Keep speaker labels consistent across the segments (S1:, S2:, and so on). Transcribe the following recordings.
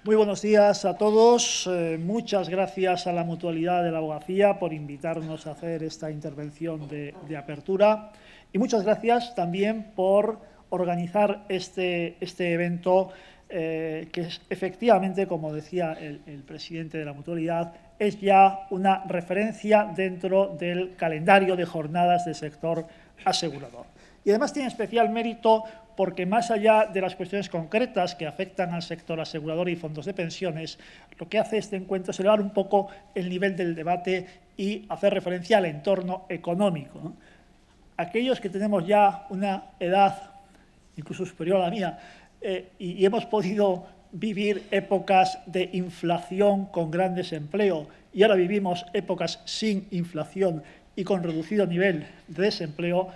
S1: Muy buenos días a todos. Muchas gracias a la Mutualidad de la Abogacía por invitarnos a hacer esta intervención de apertura y muchas gracias también por organizar este evento que es, efectivamente, como decía el presidente de la Mutualidad, es ya una referencia dentro del calendario de jornadas del sector asegurador. Y además tiene especial mérito porque más allá de las cuestiones concretas que afectan al sector asegurador y fondos de pensiones, lo que hace este encuentro es elevar un poco el nivel del debate y hacer referencia al entorno económico, ¿no? Aquellos que tenemos ya una edad incluso superior a la mía y hemos podido vivir épocas de inflación con gran desempleo y ahora vivimos épocas sin inflación y con reducido nivel de desempleo,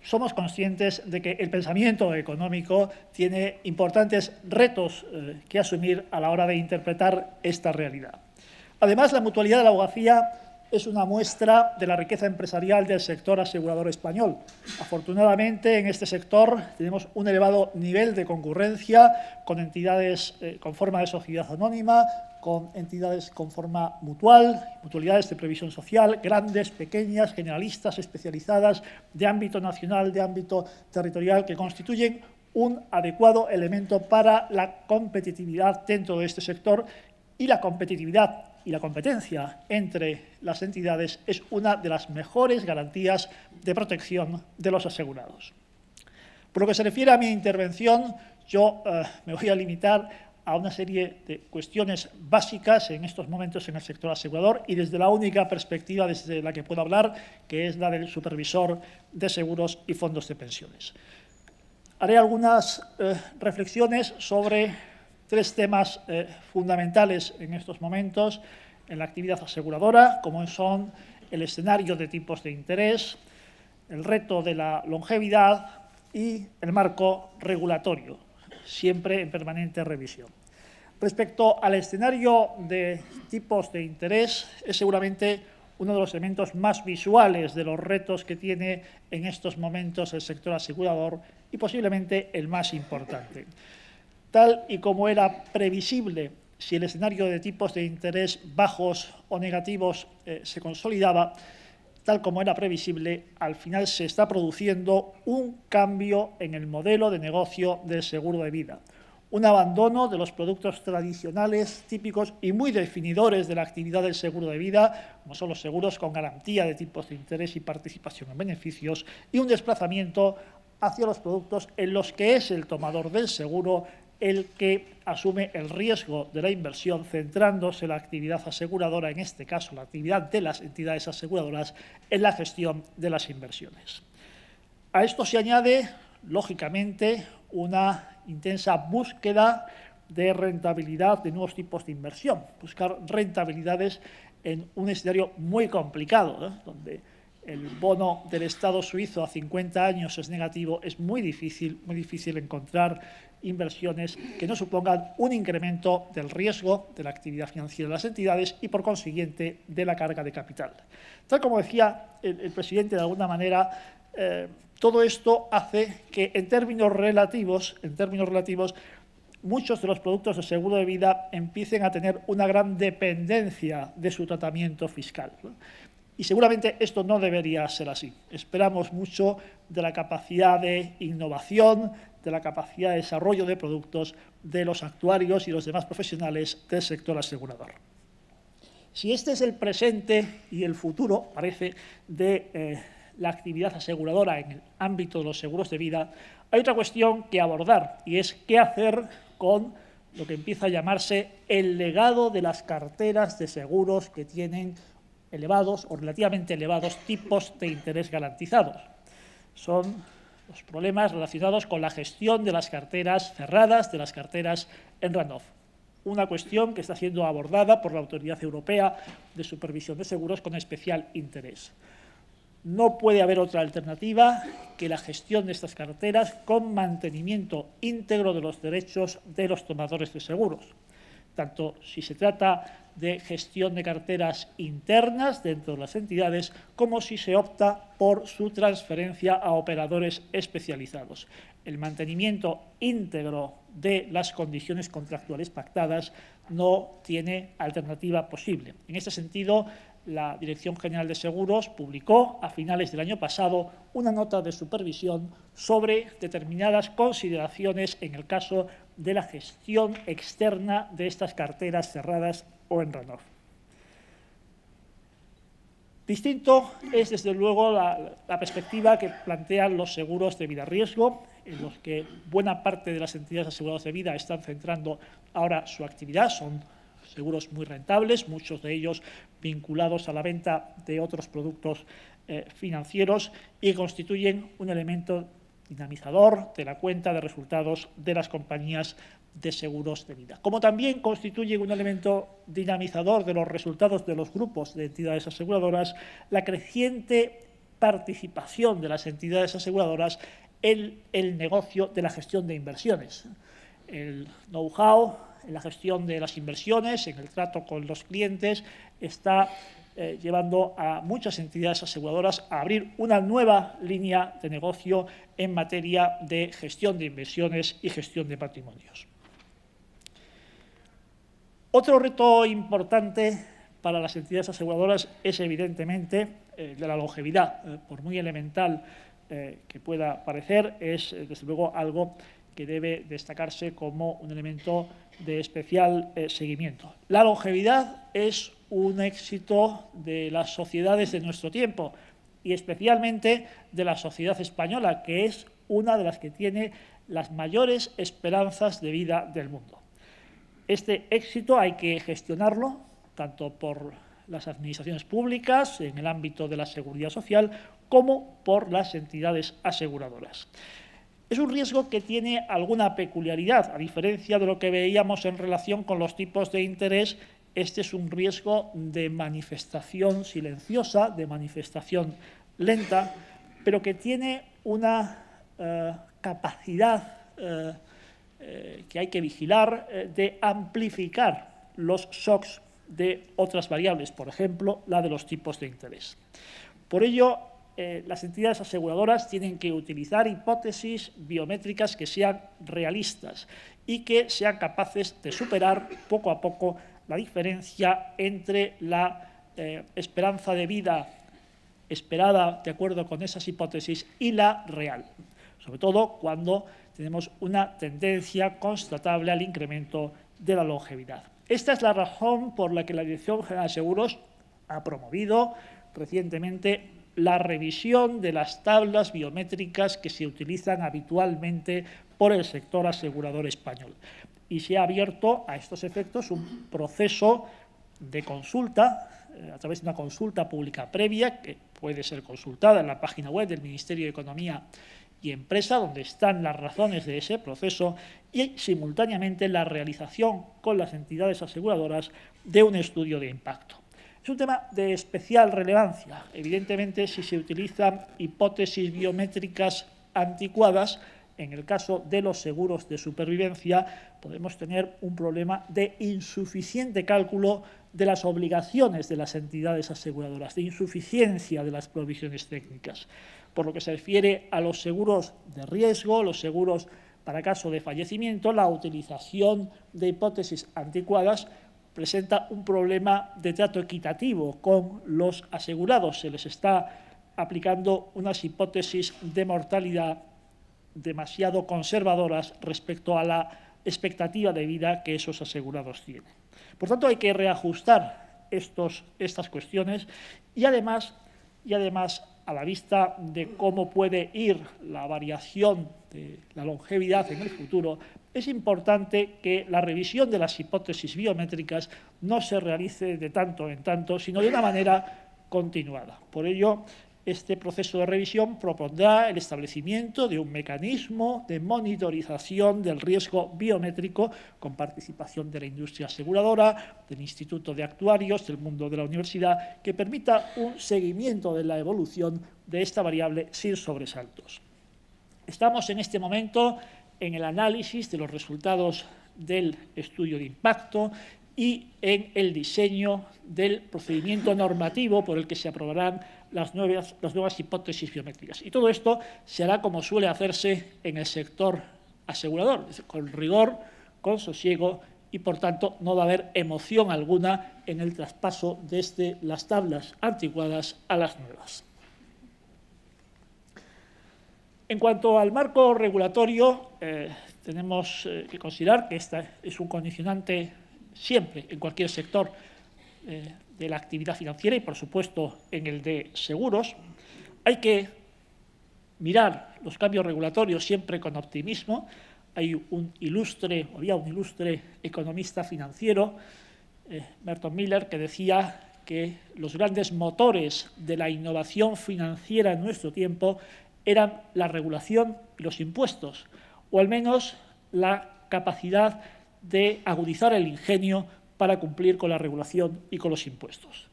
S1: somos conscientes de que el pensamiento económico tiene importantes retos que asumir a la hora de interpretar esta realidad. Además, la Mutualidad de la Abogacía es una muestra de la riqueza empresarial del sector asegurador español. Afortunadamente, en este sector tenemos un elevado nivel de concurrencia con entidades con forma de sociedad anónima, con entidades con forma mutual, mutualidades de previsión social, grandes, pequeñas, generalistas, especializadas, de ámbito nacional, de ámbito territorial, que constituyen un adecuado elemento para la competitividad dentro de este sector, y la competitividad y la competencia entre las entidades es una de las mejores garantías de protección de los asegurados. Por lo que se refiere a mi intervención, yo me voy a limitar a una serie de cuestiones básicas en estos momentos en el sector asegurador y desde la única perspectiva desde la que puedo hablar, que es la del supervisor de seguros y fondos de pensiones. Haré algunas reflexiones sobre tres temas fundamentales en estos momentos en la actividad aseguradora, como son el escenario de tipos de interés, el reto de la longevidad y el marco regulatorio, siempre en permanente revisión. Respecto al escenario de tipos de interés, es seguramente uno de los elementos más visuales de los retos que tiene en estos momentos el sector asegurador y posiblemente el más importante. Tal y como era previsible, si el escenario de tipos de interés bajos o negativos se consolidaba, tal como era previsible, al final se está produciendo un cambio en el modelo de negocio del seguro de vida, un abandono de los productos tradicionales, típicos y muy definidores de la actividad del seguro de vida, como son los seguros con garantía de tipos de interés y participación en beneficios, y un desplazamiento hacia los productos en los que es el tomador del seguro el que asume el riesgo de la inversión, centrándose la actividad aseguradora, en este caso la actividad de las entidades aseguradoras, en la gestión de las inversiones. A esto se añade, lógicamente, una intensa búsqueda de rentabilidad de nuevos tipos de inversión, buscar rentabilidades en un escenario muy complicado, ¿no? Donde el bono del Estado suizo a 50 años es negativo, es muy difícil encontrar inversiones que no supongan un incremento del riesgo de la actividad financiera de las entidades y, por consiguiente, de la carga de capital. Tal como decía el presidente, de alguna manera, todo esto hace que, en términos relativos, muchos de los productos de seguro de vida empiecen a tener una gran dependencia de su tratamiento fiscal, ¿no? Y seguramente esto no debería ser así. Esperamos mucho de la capacidad de innovación, de la capacidad de desarrollo de productos de los actuarios y los demás profesionales del sector asegurador. Si este es el presente y el futuro, parece, de la actividad aseguradora en el ámbito de los seguros de vida, hay otra cuestión que abordar y es qué hacer con lo que empieza a llamarse el legado de las carteras de seguros que tienen elevados o relativamente elevados tipos de interés garantizados. Son los problemas relacionados con la gestión de las carteras cerradas, de las carteras en run-off. Una cuestión que está siendo abordada por la Autoridad Europea de Supervisión de Seguros con especial interés. No puede haber otra alternativa que la gestión de estas carteras con mantenimiento íntegro de los derechos de los tomadores de seguros, tanto si se trata de gestión de carteras internas dentro de las entidades, como si se opta por su transferencia a operadores especializados. El mantenimiento íntegro de las condiciones contractuales pactadas no tiene alternativa posible. En este sentido, la Dirección General de Seguros publicó a finales del año pasado una nota de supervisión sobre determinadas consideraciones en el caso de la gestión externa de estas carteras cerradas o en runoff. Distinto es, desde luego, la perspectiva que plantean los seguros de vida riesgo, en los que buena parte de las entidades aseguradoras de vida están centrando ahora su actividad. Son seguros muy rentables, muchos de ellos vinculados a la venta de otros productos financieros y constituyen un elemento dinamizador de la cuenta de resultados de las compañías de seguros de vida. Como también constituye un elemento dinamizador de los resultados de los grupos de entidades aseguradoras la creciente participación de las entidades aseguradoras en el negocio de la gestión de inversiones. El know-how en la gestión de las inversiones, en el trato con los clientes, está llevando a muchas entidades aseguradoras a abrir una nueva línea de negocio en materia de gestión de inversiones y gestión de patrimonios. Otro reto importante para las entidades aseguradoras es, evidentemente, de la longevidad. Por muy elemental que pueda parecer, es, desde luego, algo que debe destacarse como un elemento de especial seguimiento. La longevidad es un éxito de las sociedades de nuestro tiempo y especialmente de la sociedad española, que es una de las que tiene las mayores esperanzas de vida del mundo. Este éxito hay que gestionarlo tanto por las administraciones públicas en el ámbito de la seguridad social como por las entidades aseguradoras. Es un riesgo que tiene alguna peculiaridad, a diferencia de lo que veíamos en relación con los tipos de interés. Este es un riesgo de manifestación silenciosa, de manifestación lenta, pero que tiene una capacidad que hay que vigilar de amplificar los shocks de otras variables, por ejemplo, la de los tipos de interés. Por ello, las entidades aseguradoras tienen que utilizar hipótesis biométricas que sean realistas y que sean capaces de superar poco a poco la diferencia entre la esperanza de vida esperada de acuerdo con esas hipótesis y la real, sobre todo cuando tenemos una tendencia constatable al incremento de la longevidad. Esta es la razón por la que la Dirección General de Seguros ha promovido recientemente la revisión de las tablas biométricas que se utilizan habitualmente por el sector asegurador español. Y se ha abierto a estos efectos un proceso de consulta, a través de una consulta pública previa, que puede ser consultada en la página web del Ministerio de Economía y Empresa, donde están las razones de ese proceso, y simultáneamente la realización con las entidades aseguradoras de un estudio de impacto. Es un tema de especial relevancia. Evidentemente, si se utilizan hipótesis biométricas anticuadas, en el caso de los seguros de supervivencia, podemos tener un problema de insuficiente cálculo de las obligaciones de las entidades aseguradoras, de insuficiencia de las provisiones técnicas. Por lo que se refiere a los seguros de riesgo, los seguros para caso de fallecimiento, la utilización de hipótesis anticuadas presenta un problema de trato equitativo con los asegurados. Se les está aplicando unas hipótesis de mortalidad demasiado conservadoras respecto a la expectativa de vida que esos asegurados tienen. Por tanto, hay que reajustar estas cuestiones y además, a la vista de cómo puede ir la variación de la longevidad en el futuro, es importante que la revisión de las hipótesis biométricas no se realice de tanto en tanto, sino de una manera continuada. Por ello, este proceso de revisión propondrá el establecimiento de un mecanismo de monitorización del riesgo biométrico con participación de la industria aseguradora, del Instituto de Actuarios, del mundo de la universidad, que permita un seguimiento de la evolución de esta variable sin sobresaltos. Estamos en este momento en el análisis de los resultados del estudio de impacto y en el diseño del procedimiento normativo por el que se aprobarán las nuevas hipótesis biométricas. Y todo esto se hará como suele hacerse en el sector asegurador, con rigor, con sosiego, y, por tanto, no va a haber emoción alguna en el traspaso desde las tablas anticuadas a las nuevas. En cuanto al marco regulatorio, tenemos que considerar que este es un condicionante siempre en cualquier sector de la actividad financiera y, por supuesto, en el de seguros. Hay que mirar los cambios regulatorios siempre con optimismo. Había un ilustre economista financiero, Merton Miller, que decía que los grandes motores de la innovación financiera en nuestro tiempo eran la regulación y los impuestos, o al menos la capacidad de agudizar el ingenio para cumplir con la regulación y con los impuestos.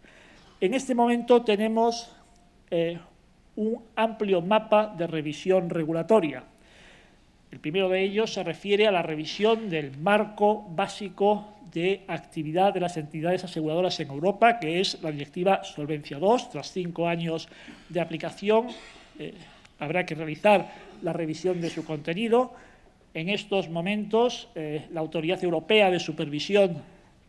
S1: En este momento tenemos un amplio mapa de revisión regulatoria. El primero de ellos se refiere a la revisión del marco básico de actividad de las entidades aseguradoras en Europa, que es la Directiva Solvencia II. Tras 5 años de aplicación, habrá que realizar la revisión de su contenido. En estos momentos, la Autoridad Europea de Supervisión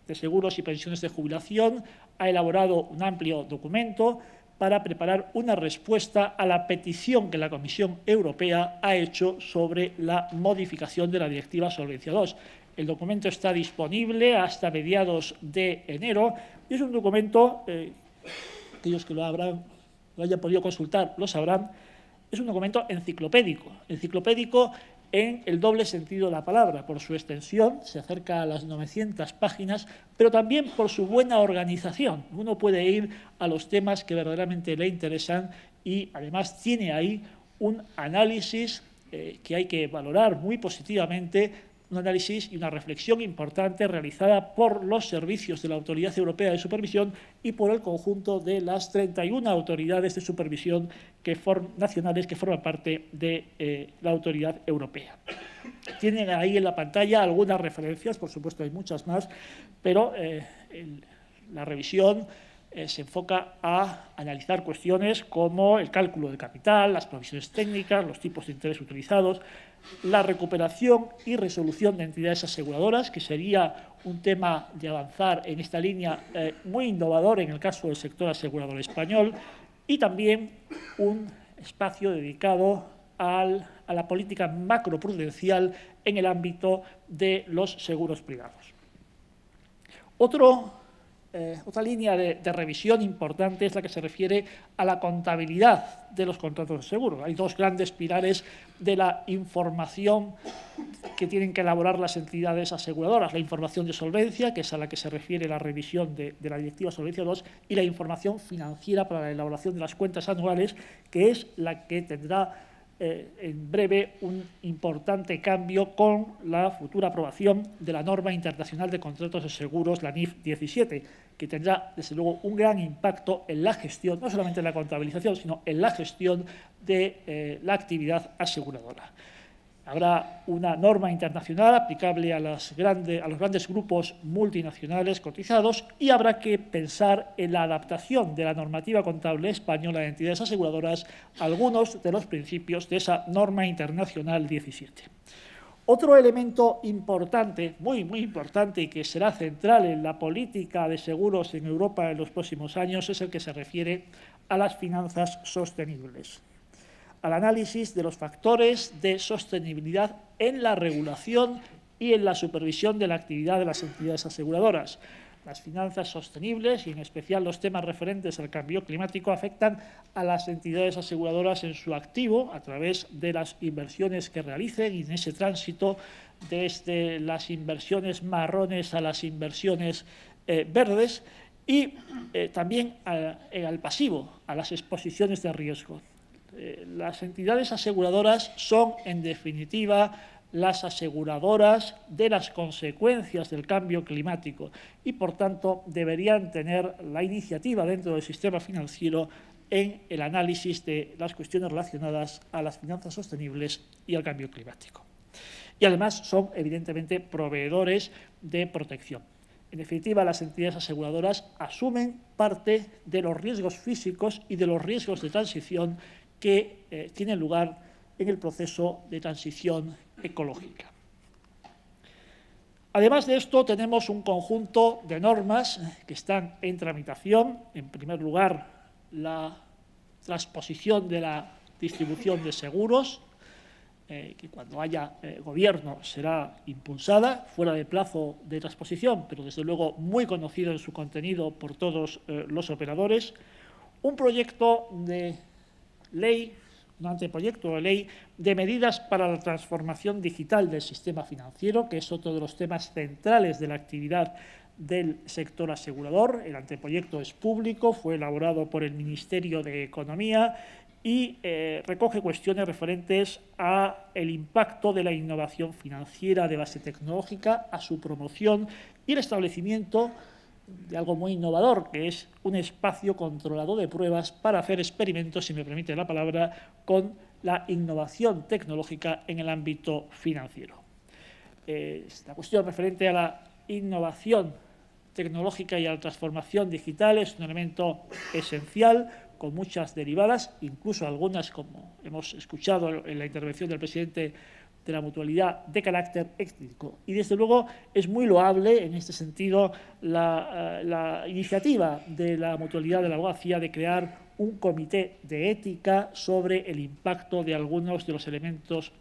S1: de Seguros y Pensiones de Jubilación ha elaborado un amplio documento para preparar una respuesta a la petición que la Comisión Europea ha hecho sobre la modificación de la Directiva Solvencia II. El documento está disponible hasta mediados de enero y es un documento, aquellos que lo hayan podido consultar lo sabrán, es un documento enciclopédico en el doble sentido de la palabra, por su extensión, se acerca a las 900 páginas, pero también por su buena organización. Uno puede ir a los temas que verdaderamente le interesan y, además, tiene ahí un análisis que hay que valorar muy positivamente, un análisis y una reflexión importante realizada por los servicios de la Autoridad Europea de Supervisión y por el conjunto de las 31 autoridades de supervisión nacionales que forman parte de la Autoridad Europea. Tienen ahí en la pantalla algunas referencias, por supuesto hay muchas más, pero la revisión se enfoca a analizar cuestiones como el cálculo de capital, las provisiones técnicas, los tipos de interés utilizados, la recuperación y resolución de entidades aseguradoras, que sería un tema de avanzar en esta línea muy innovador en el caso del sector asegurador español, y también un espacio dedicado a la política macroprudencial en el ámbito de los seguros privados. Otra línea de revisión importante es la que se refiere a la contabilidad de los contratos de seguro. Hay dos grandes pilares de la información que tienen que elaborar las entidades aseguradoras: la información de solvencia, que es a la que se refiere la revisión de la Directiva Solvencia II, y la información financiera para la elaboración de las cuentas anuales, que es la que tendrá en breve un importante cambio con la futura aprobación de la norma internacional de contratos de seguros, la NIF 17, que tendrá, desde luego, un gran impacto en la gestión, no solamente en la contabilización, sino en la gestión de la actividad aseguradora. Habrá una norma internacional aplicable a los grandes grupos multinacionales cotizados y habrá que pensar en la adaptación de la normativa contable española de entidades aseguradoras a algunos de los principios de esa norma internacional 17. Otro elemento importante, muy importante, y que será central en la política de seguros en Europa en los próximos años, es el que se refiere a las finanzas sostenibles, al análisis de los factores de sostenibilidad en la regulación y en la supervisión de la actividad de las entidades aseguradoras. Las finanzas sostenibles, y en especial los temas referentes al cambio climático, afectan a las entidades aseguradoras en su activo a través de las inversiones que realicen y en ese tránsito desde las inversiones marrones a las inversiones verdes, y también al pasivo, a las exposiciones de riesgo. Las entidades aseguradoras son, en definitiva, las aseguradoras de las consecuencias del cambio climático y, por tanto, deberían tener la iniciativa dentro del sistema financiero en el análisis de las cuestiones relacionadas a las finanzas sostenibles y al cambio climático. Y, además, son, evidentemente, proveedores de protección. En definitiva, las entidades aseguradoras asumen parte de los riesgos físicos y de los riesgos de transición que tienen lugar en el proceso de transición ecológica. Además de esto, tenemos un conjunto de normas que están en tramitación. En primer lugar, la transposición de la distribución de seguros, que cuando haya gobierno será impulsada, fuera de plazo de transposición, pero desde luego muy conocido en su contenido por todos los operadores. Un proyecto de ley, un anteproyecto de ley de medidas para la transformación digital del sistema financiero, que es otro de los temas centrales de la actividad del sector asegurador. El anteproyecto es público, fue elaborado por el Ministerio de Economía y recoge cuestiones referentes al impacto de la innovación financiera de base tecnológica, a su promoción y el establecimiento de algo muy innovador, que es un espacio controlado de pruebas para hacer experimentos, si me permite la palabra, con la innovación tecnológica en el ámbito financiero. Esta cuestión referente a la innovación tecnológica y a la transformación digital es un elemento esencial, con muchas derivadas, incluso algunas, como hemos escuchado en la intervención del presidente de la Mutualidad, de carácter ético. Y, desde luego, es muy loable, en este sentido, la iniciativa de la Mutualidad de la Abogacía de crear un comité de ética sobre el impacto de algunos de los elementos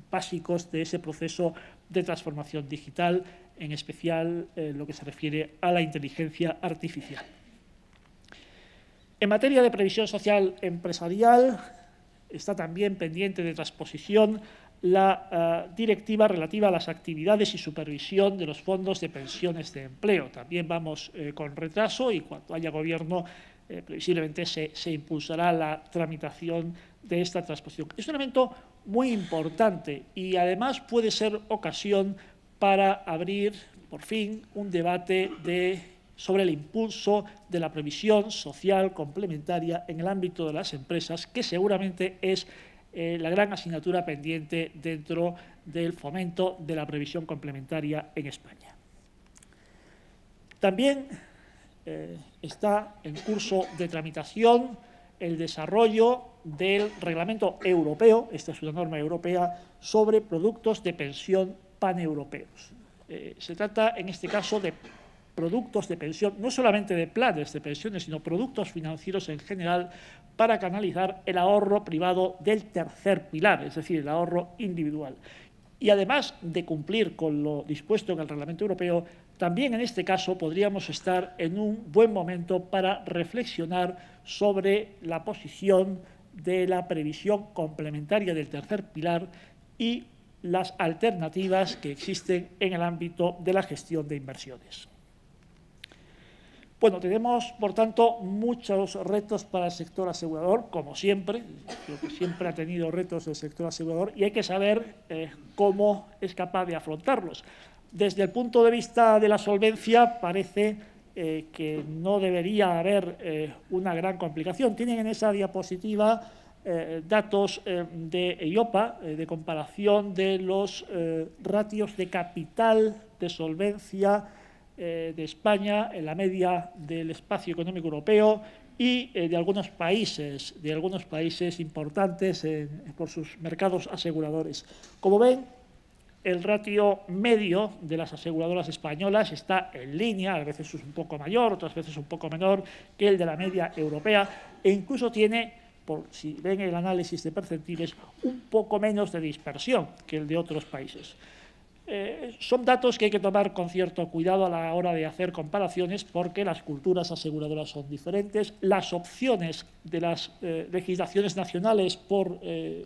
S1: básicos de ese proceso de transformación digital, en especial lo que se refiere a la inteligencia artificial. En materia de previsión social empresarial, está también pendiente de transposición la directiva relativa a las actividades y supervisión de los fondos de pensiones de empleo. También vamos con retraso y cuando haya gobierno previsiblemente se impulsará la tramitación de esta transposición. Es un elemento muy importante y además puede ser ocasión para abrir, por fin, un debate sobre el impulso de la previsión social complementaria en el ámbito de las empresas, que seguramente es la gran asignatura pendiente dentro del fomento de la previsión complementaria en España. También está en curso de tramitación el desarrollo del reglamento europeo, esta es una norma europea, sobre productos de pensión paneuropeos. Se trata, en este caso, de productos de pensión, no solamente de planes de pensiones, sino productos financieros en general, para canalizar el ahorro privado del tercer pilar, es decir, el ahorro individual. Y además de cumplir con lo dispuesto en el Reglamento Europeo, también en este caso podríamos estar en un buen momento para reflexionar sobre la posición de la previsión complementaria del tercer pilar y las alternativas que existen en el ámbito de la gestión de inversiones. Bueno, tenemos, por tanto, muchos retos para el sector asegurador, como siempre. Creo que siempre ha tenido retos el sector asegurador y hay que saber cómo es capaz de afrontarlos. Desde el punto de vista de la solvencia, parece que no debería haber una gran complicación. Tienen en esa diapositiva datos de EIOPA, de comparación de los ratios de capital de solvencia de España en la media del espacio económico europeo y de algunos países importantes por sus mercados aseguradores. Como ven, el ratio medio de las aseguradoras españolas está en línea, a veces es un poco mayor, otras veces un poco menor que el de la media europea, e incluso tiene, si ven el análisis de percentiles, un poco menos de dispersión que el de otros países. Son datos que hay que tomar con cierto cuidado a la hora de hacer comparaciones porque las culturas aseguradoras son diferentes, las opciones de las legislaciones nacionales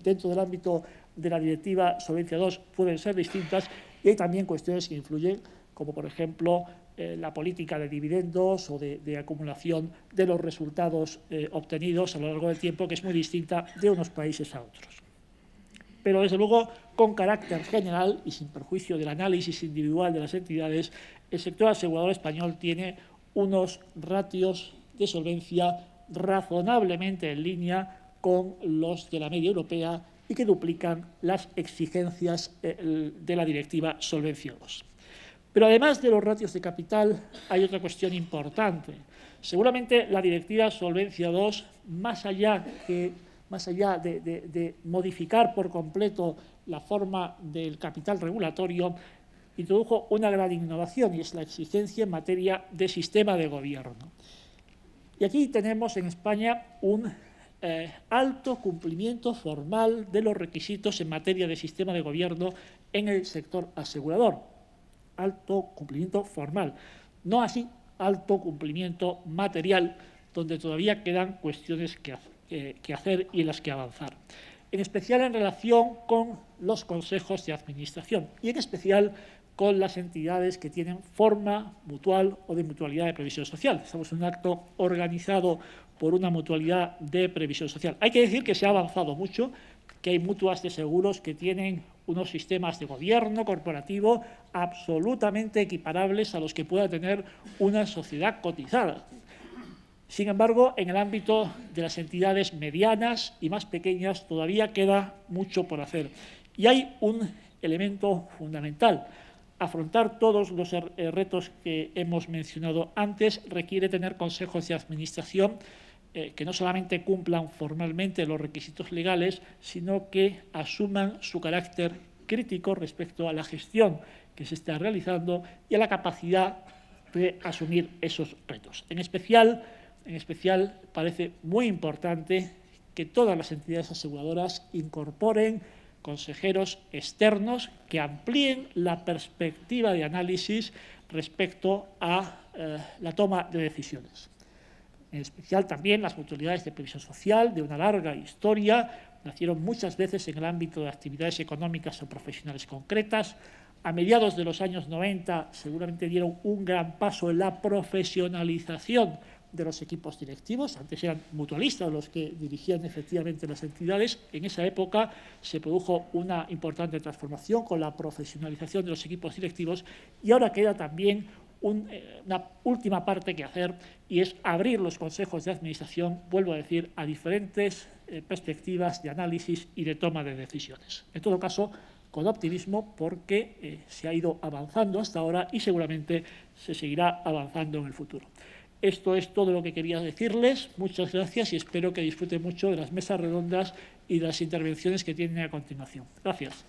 S1: dentro del ámbito de la Directiva Solvencia II pueden ser distintas y hay también cuestiones que influyen, como por ejemplo la política de dividendos o de acumulación de los resultados obtenidos a lo largo del tiempo, que es muy distinta de unos países a otros. Pero, desde luego, con carácter general y sin perjuicio del análisis individual de las entidades, el sector asegurador español tiene unos ratios de solvencia razonablemente en línea con los de la media europea y que duplican las exigencias de la Directiva Solvencia II. Pero, además de los ratios de capital, hay otra cuestión importante. Seguramente la Directiva Solvencia II, más allá que más allá de modificar por completo la forma del capital regulatorio, introdujo una gran innovación, y es la exigencia en materia de sistema de gobierno. Y aquí tenemos en España un alto cumplimiento formal de los requisitos en materia de sistema de gobierno en el sector asegurador. Alto cumplimiento formal. No así alto cumplimiento material, donde todavía quedan cuestiones que hacer y en las que avanzar. En especial en relación con los consejos de administración y en especial con las entidades que tienen forma mutual o de mutualidad de previsión social. Estamos en un acto organizado por una mutualidad de previsión social. Hay que decir que se ha avanzado mucho, que hay mutuas de seguros que tienen unos sistemas de gobierno corporativo absolutamente equiparables a los que pueda tener una sociedad cotizada. Sin embargo, en el ámbito de las entidades medianas y más pequeñas todavía queda mucho por hacer. Y hay un elemento fundamental. Afrontar todos los retos que hemos mencionado antes requiere tener consejos de administración que no solamente cumplan formalmente los requisitos legales, sino que asuman su carácter crítico respecto a la gestión que se está realizando y a la capacidad de asumir esos retos. En especial, parece muy importante que todas las entidades aseguradoras incorporen consejeros externos que amplíen la perspectiva de análisis respecto a la toma de decisiones. En especial también las mutualidades de previsión social, de una larga historia, nacieron muchas veces en el ámbito de actividades económicas o profesionales concretas. A mediados de los años 90 seguramente dieron un gran paso en la profesionalización de los equipos directivos. Antes eran mutualistas los que dirigían efectivamente las entidades. En esa época se produjo una importante transformación con la profesionalización de los equipos directivos y ahora queda también una última parte que hacer, y es abrir los consejos de administración, vuelvo a decir, a diferentes perspectivas de análisis y de toma de decisiones. En todo caso, con optimismo, porque se ha ido avanzando hasta ahora y seguramente se seguirá avanzando en el futuro. Esto es todo lo que quería decirles. Muchas gracias y espero que disfruten mucho de las mesas redondas y de las intervenciones que tienen a continuación. Gracias.